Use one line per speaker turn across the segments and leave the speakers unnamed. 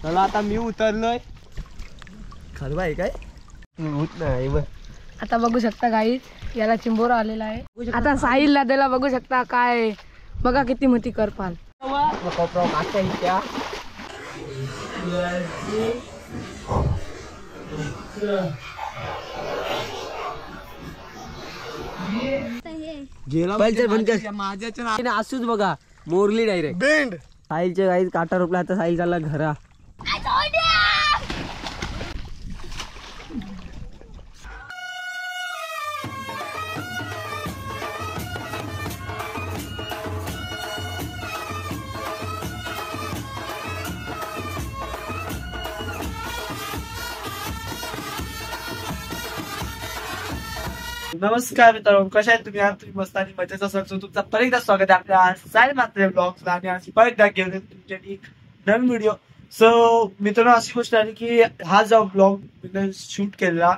चला आता मी उतरलोय. खरं आहे काय होत नाही बघ.
आता बघू शकता गाईस याला चिंबोरा आलेला आहे. आता साहिल लादेला बघू शकता काय बघा किती मोठी करपाल.
माझ्याच्या असूच बघा मोरली डायरेक्ट बेंड. साहिलच्या गाईच काटा रोपला. आता साहिल चालला घरा.
नमस्कार मित्रांनो, कशा आहेत तुम्ही? आज तुम्ही मस्त आणि मजेत असाल. तुमचा परत एकदा स्वागत आहे आपल्या साहिल म्हात्रे ब्लॉग्सला. आणि आज परत एकदा घेऊन तुमच्यासाठी नवीन व्हिडिओ. सो मित्रांनो, अशी गोष्ट आहे की हा जो ब्लॉग शूट केला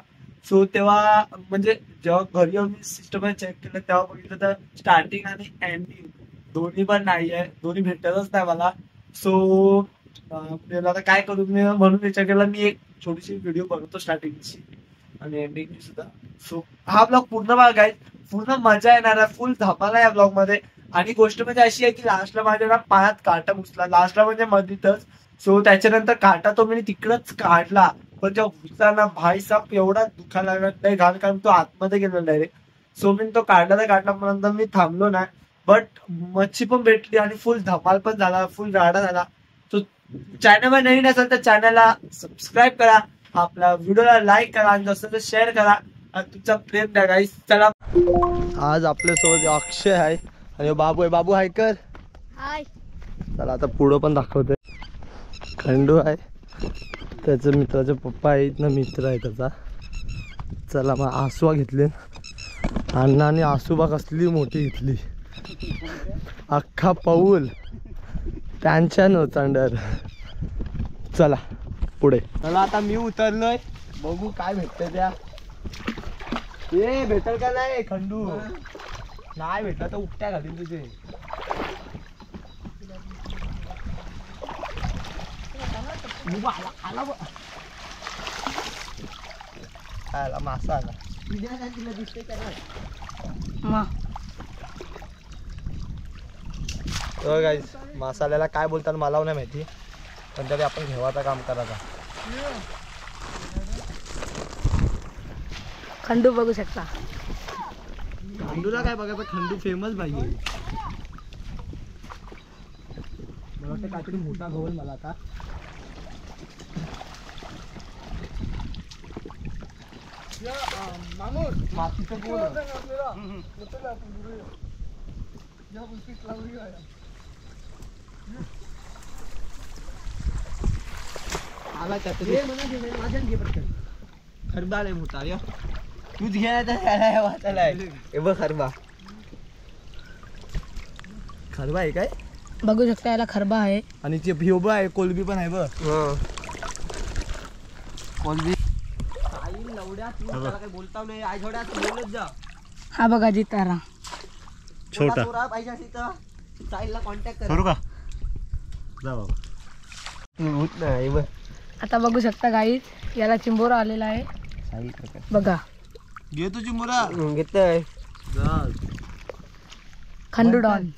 सो तेव्हा म्हणजे जेव्हा घरी येऊन मी सिस्टम चेक केलं तेव्हा बघितलं तर स्टार्टिंग आणि एंडिंग दोन्ही पण नाही आहे, दोन्ही भेटतच नाही मला. सो आता काय करू मी म्हणून विचार केला मी एक छोटीशी व्हिडिओ बनवतो स्टार्टिंगची आणि एंडिंगची सुद्धा. सो हा ब्लॉग पूर्ण बघा, पूर्ण मजा येणार आहे, फुल धमाला या ब्लॉग मध्ये. आणि गोष्ट म्हणजे अशी आहे की लास्टला माझ्या ना पायात काटा घुसला, लास्टला म्हणजे मधीतच. सो त्याच्यानंतर काटा तो मी तिकडच काढला, पण जेव्हा घुसला ना भाई साहेब एवढा दुखायला लागला नाही घाल, कारण तो आतमध्ये गेला डायरेक्ट. सो मी तो काढला नंतर मी थांबलो नाही. बट मच्छी पण भेटली आणि फुल धमाल पण झाला, फुल राडा झाला. सो चॅनलवर नवीन असेल तर चॅनलला सबस्क्राईब करा, आपल्या व्हिडिओला लाईक करा आणि जसं शेअर करा आणि तुमचा प्रेम द्या गाईस. चला
आज आपल्या सोबत अक्षय आहे आणि बाबू आहे. बाबू हाय कर. चला आता पुढं पण दाखवतोय. खंडू आहे, त्याचं मित्राचे पप्पा आहेत ना, मित्र आहे त्याचा. चला मग आसुबा घेतले. अण्णा आणि आसुबा कसली मोठी घेतली, अख्खा पाऊल त्यांच्या नोचांडर. चला पुढे. चला आता मी उतरलोय, बघू काय भेटतंय त्या. ए भेटल का नाही खंडू? नाही भेटला तर उपट्या घालीन तुझे. आला मासा आला. तर गाईस मासाल्याला काय बोलतात मला नाही माहिती, पण तरी आपण घेवायचं काम करायचा.
खंडू बघू शकता.
खंडूला काय बघा, खंडू फेमस पाहिजे. मला वाटतं काहीतरी मोठा गवल मला आता. मातीचं गोल आला का खरबा आहे मोठा. या तूच घ्यायला वाचायला बघ. खरबा आहे काय
बघू शकता, याला खरबा आहे
आणि ते भिओबा आहे, कोलबी पण आहे बघ. कोलबी काय बोलता नाही आठवड्यात बोलत जा.
हा बघा जितारा
छोटा पाहिजे असेल तर साहिलला कॉन्टॅक्ट करू का. जा बाबा होत नाही बघ.
आता बघू शकता गाईस याला चिंबोरा आलेला आहे.
साहिल
बघा
घे तुझी मुरा घेतोय.
खंडू डॉन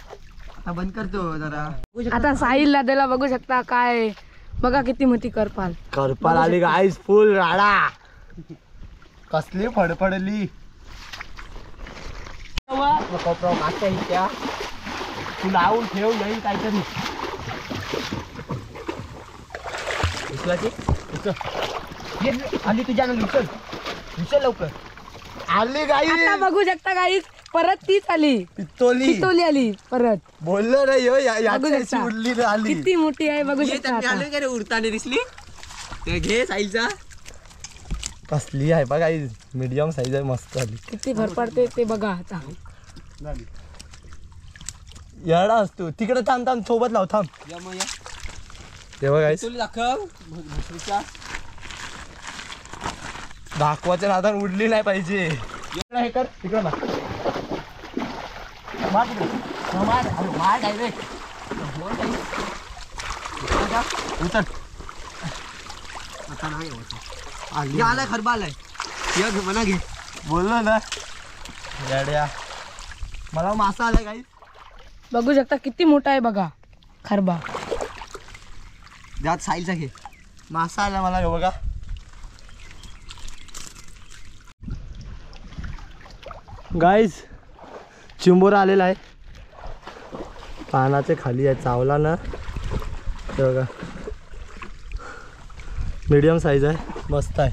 आता बंद करतो जरा.
आता साहिल लादेला बघू शकता काय बघा किती मोठी करपाल.
करपाल आली गाईस, फुल राडा. कसली फडफडली तू लावून ठेव येईल काहीतरी. आली तुझ्या उचल उचल लवकर. आली गाई.
आता बघू शकता गाईस परत तीच आली. पितोली आली परत.
बोललो रे उडली आली.
किती मोठी आहे बघू शकता.
उडताना दिसली. घे साईलचा. कसली आहे बघा, मीडियम साईज आहे, मस्त आली.
किती भर पडते ते बघा. आता
येडा असतो तिकडे. थांब सोबत लाव. थांब ते बघा दाखवाच्या नादान उडली नाही पाहिजे. हे कर तिकडे उतर.
आता नाही आलाय खरबा आलाय म्हणा घे.
बोललो ना येड्या. मला मासा आलाय काही.
बघू शकता किती मोठा आहे बघा खरबा.
त्यात साईलचा घे.
मासा आला मला. हे बघा गाईज, चिंबोरा आलेला आहे. पानाचे खाली आहे. चावला ना. हे बघा मीडियम साईज आहे. मस्त आहे.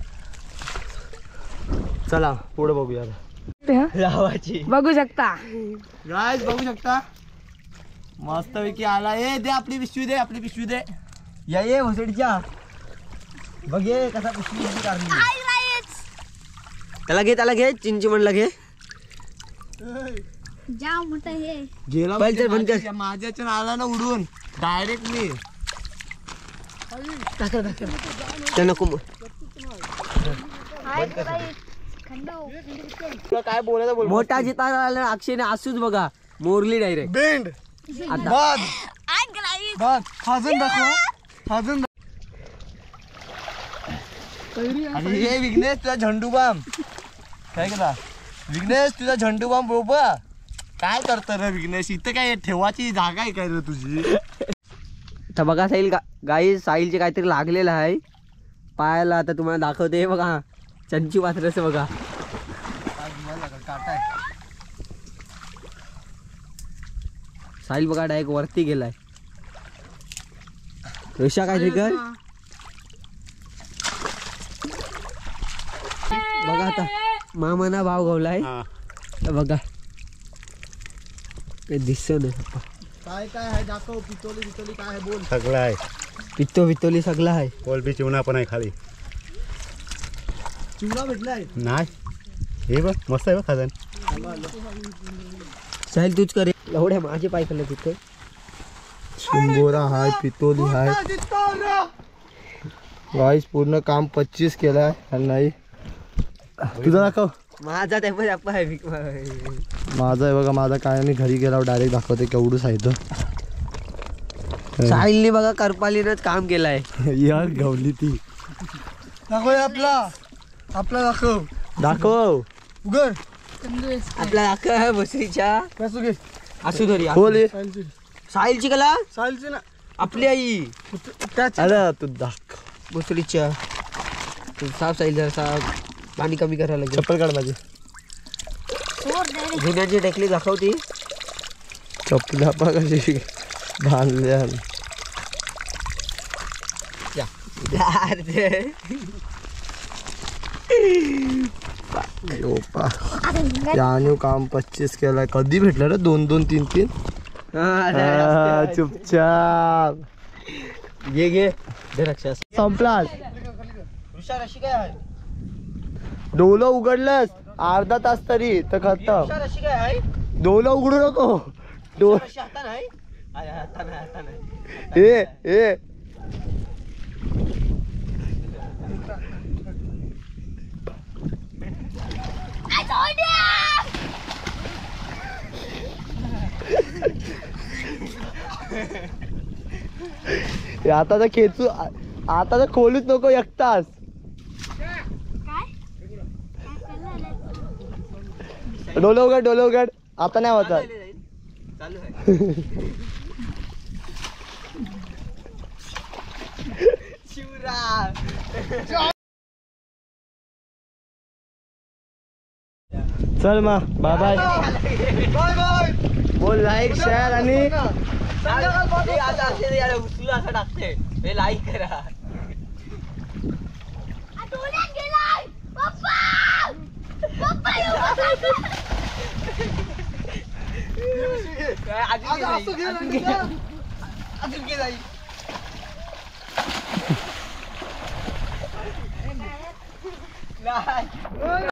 चला पुढे बघूया. लावाची
बघू शकता
गाईज, बघू शकता मस्तपैकी आला. ए दे आपली पिशवी दे. आपली पिशवी दे.
या ये भोसडीच्या बघ ये कसा पिशवी काढली. त्याला घे चिंचमणला घे.
जाम मोठं हे
गेला
पहिले बंद कर.
माझ्याच्या आला ना उडून डायरेक्ट मी.
त्या नको
तुला काय बोलायचं बोल.
मोठा जिता आला अक्षयने असूच बघा मोरली डायरेक्ट.
बेंड
आता
बघ खाजून दाखव. खाजून अरे हे विघ्नेश तुझा झंडू बाम काय केला. विघ्नेश तुझा झंडू बाम बाबा काय करतं रे विघ्नेश. इथं काय ठेवायची जागा आहे काय रे तुझी.
तर बघा साहिल गाई साहिलचे काहीतरी लागलेलं आहे पायाला. आता तुम्हाला दाखवते. हे बघा चंची वासरस बघा. साहिल बघा डायरेक्ट वरती गेलाय. ऋषा काहीतरी कर. बघा आता मामाना भाव घावलाय. बघा काही दिसत नाही.
काय काय आहे दाखव. पितोली बितोली काय आहे बोल.
सगळं आहे.
पित्तोली सगळं आहे.
कोलबी चिवणा पण आहे खाली.
चिवडा भेटलाय
नाही हे बघ मस्त आहे बघ खाजन.
साहिल तूच करे. एवढ्या माझे पाय खाल्ले तिथे.
चिंबोरा हाय, पितोली हाय. गाईस पूर्ण काम 25 केलाय. आणि नाही तुझं दाखव.
माझा त्या आहे.
माझा आहे बघा. माझा काय मी घरी गेल्यावर डायरेक्ट दाखवते केवढं साहित्य.
साहिलने बघा करपालीनच काम केलंय.
यार गवली ती. दाखव आपला. आपला दाखव. दाखव उघड.
आपला दाखव बसरीच्या
कसं घे
असू तरी
खोल.
साहिलची कला
चालची ना
आपली आई
अरे तू दाखव.
बसरीच्या साफ साहिल जरा साफ पाणी कमी करायला लागेल.
चप्पल काढ माझी.
जुन्याची टेकली दाखवती.
चप्पल आपण कशी बांधल्या. याने काम 25 केलाय. कधी भेटलं रे 2-2 3-3. चुपचाप
घे राक्षस
संपला.
हुशार अशी काय आहे.
डोलं उघडलंस अर्धा तास तरी तर खतम.
हुशार अशी काय आहे.
डोलं उघडू नको.
अशी हाता नाही. हाता नाही.
ए आता तर खेचू. आता तर खोलूच नको एकटाच. डोलं उघड. आता नाही होत.
चालू आहे.
चल मग बाय बाय. बोल लाईक शेअर आणि
असं टाकते. हे लाईक करा. अजून घे जाईल.